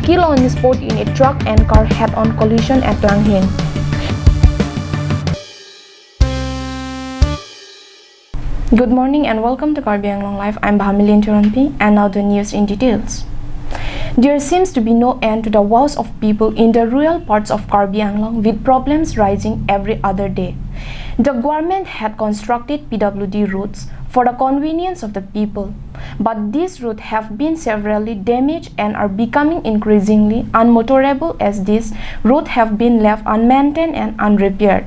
killed on the spot in a truck and car head-on collision at Langhin. Good morning and welcome to Karbi Anglong Live. I'm Bahamilin Turanpi and now the news in details. There seems to be no end to the woes of people in the rural parts of Karbi Anglong, with problems rising every other day. The government had constructed PWD routes for the convenience of the people, but these routes have been severely damaged and are becoming increasingly unmotorable as these routes have been left unmaintained and unrepaired.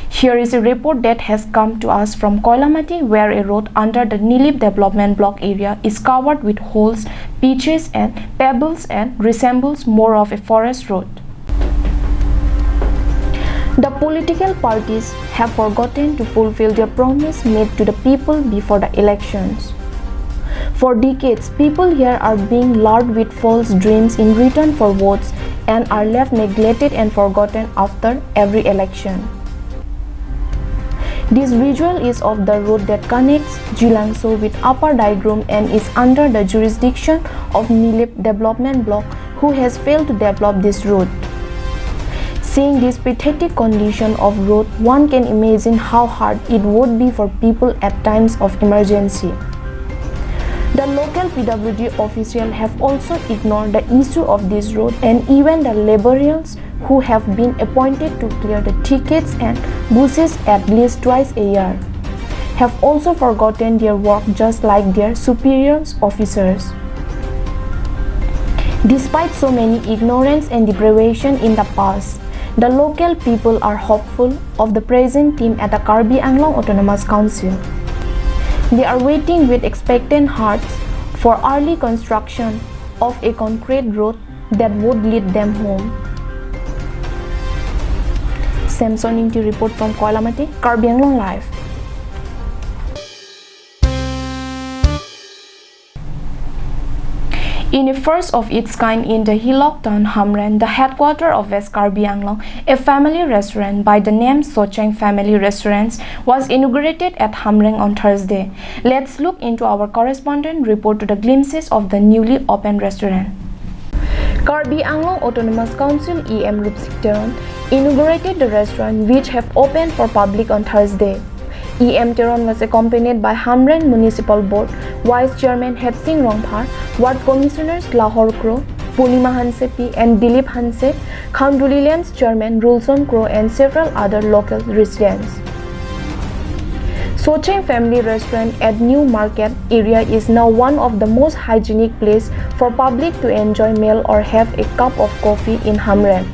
Here is a report that has come to us from Koilamati, where a road under the Nilip development block area is covered with holes, pitches and pebbles and resembles more of a forest road. The political parties have forgotten to fulfill their promise made to the people before the elections. For decades, people here are being lured with false dreams in return for votes and are left neglected and forgotten after every election. This visual is of the road that connects Jilangso with Upper Daigrum and is under the jurisdiction of Nilip Development Block, who has failed to develop this road. Seeing this pathetic condition of road, one can imagine how hard it would be for people at times of emergency. The local PWD officials have also ignored the issue of this road, and even the laborers who have been appointed to clear the thickets and bushes at least twice a year have also forgotten their work, just like their superiors officers. Despite so many ignorance and deprivation in the past, the local people are hopeful of the present team at the Karbi Anglong Autonomous Council. They are waiting with expectant hearts for early construction of a concrete road that would lead them home. Samson Inti report from Koilamati, Karbi Anglong Live. In a first of its kind in the Hillock town Hamren, the headquarters of West Karbi Anglong, a family restaurant by the name Socheng Family Restaurants was inaugurated at Hamren on Thursday. Let's look into our correspondent report to the glimpses of the newly opened restaurant. Karbi Anglong Autonomous Council EM Rupsikteron inaugurated the restaurant, which have opened for public on Thursday. EM Teron was accompanied by Hamren Municipal Board Vice Chairman Hetsing Rongphar, Ward Commissioners Lahore Kro, Purnima Hanse P and Dilip Hanse, Khanduli Lands Chairman Rulson Kro and several other local residents. Socheng Family Restaurant at New Market area is now one of the most hygienic places for public to enjoy meal or have a cup of coffee in Hamren.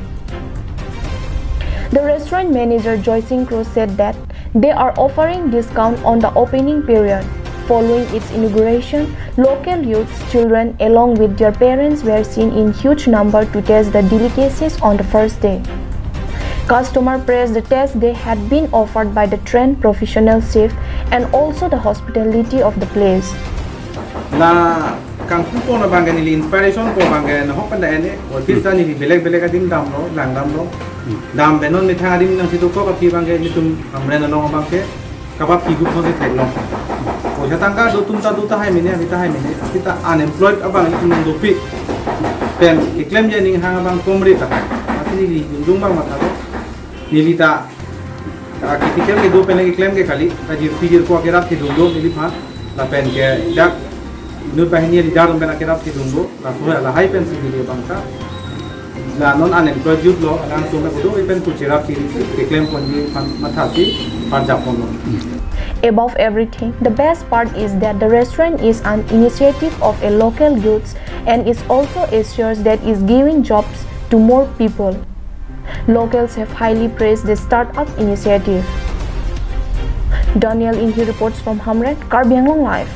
The restaurant manager Joy Singh Kro said that they are offering discount on the opening period. Following its inauguration, local youths, children along with their parents were seen in huge number to taste the delicacies on the first day. Customers praised the taste they had been offered by the trained professional chef and also the hospitality of the place. Na kangku po na bangga nili inspiration po bangga na hokan da ene or pizza nili beleg adim dam lo lang dam lo dam benon mitha adim nang situ ko kapi bangga nitum amre na long bangke kabab pigu ko se thelo o jatanga do tumta duta hai mine kita unemployed abang itum nang dopi pen iklem je ning hang bang komri ta ati nili dung bang mata lo nili ta kitikal ke do pen iklem ke kali ta jir pijir ko akerat ke do nili pha la pen ke dak Nur bahini di dalam benak kerap ditunggu, langsung lah high pensi di bangka, lah non unemployed youth lo, langsung lah kudu ipen kucerap di klaim konji matasi pajak kono. Above everything, the best part is that the restaurant is an initiative of a local youths and is also assures that is giving jobs to more people. Locals have highly praised the startup initiative. Daniel Inhi reports from Hamren, Karbi Anglong Live.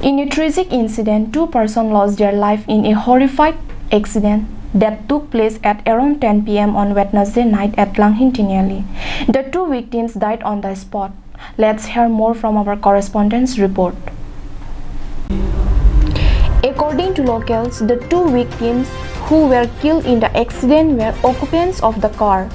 In a tragic incident, two persons lost their life in a horrific accident that took place at around 10 p.m. on Wednesday night at Langhin Tiniali. The two victims died on the spot. Let's hear more from our correspondent's report. According to locals, the two victims who were killed in the accident were occupants of the car.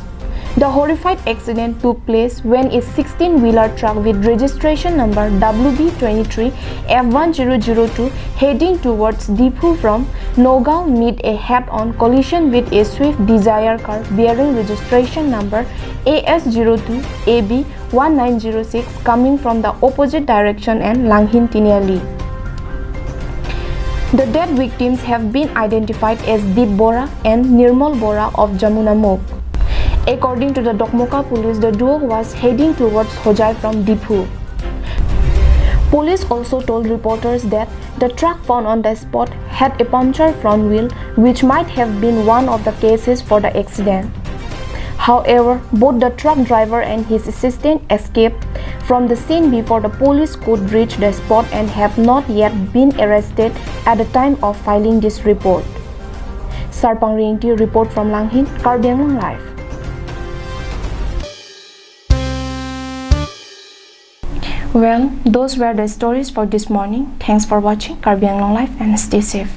The horrified accident took place when a 16-wheeler truck with registration number WB23F1002 heading towards Diphu from Nagaon made a head-on collision with a Swift Desire car bearing registration number AS02AB1906 coming from the opposite direction and Langhin Tiniali. The dead victims have been identified as Deep Bora and Nirmal Bora of Jamuna Mok. According to the Dokmoka police, the duo was heading towards Hojai from Diphu. Police also told reporters that the truck found on the spot had a punctured front wheel, which might have been one of the causes for the accident. However, both the truck driver and his assistant escaped from the scene before the police could reach the spot and have not yet been arrested at the time of filing this report. Sarpang Ringti report from Langhin, Karbi Anglong Live. Well, those were the stories for this morning. Thanks for watching Karbi Anglong Live and stay safe.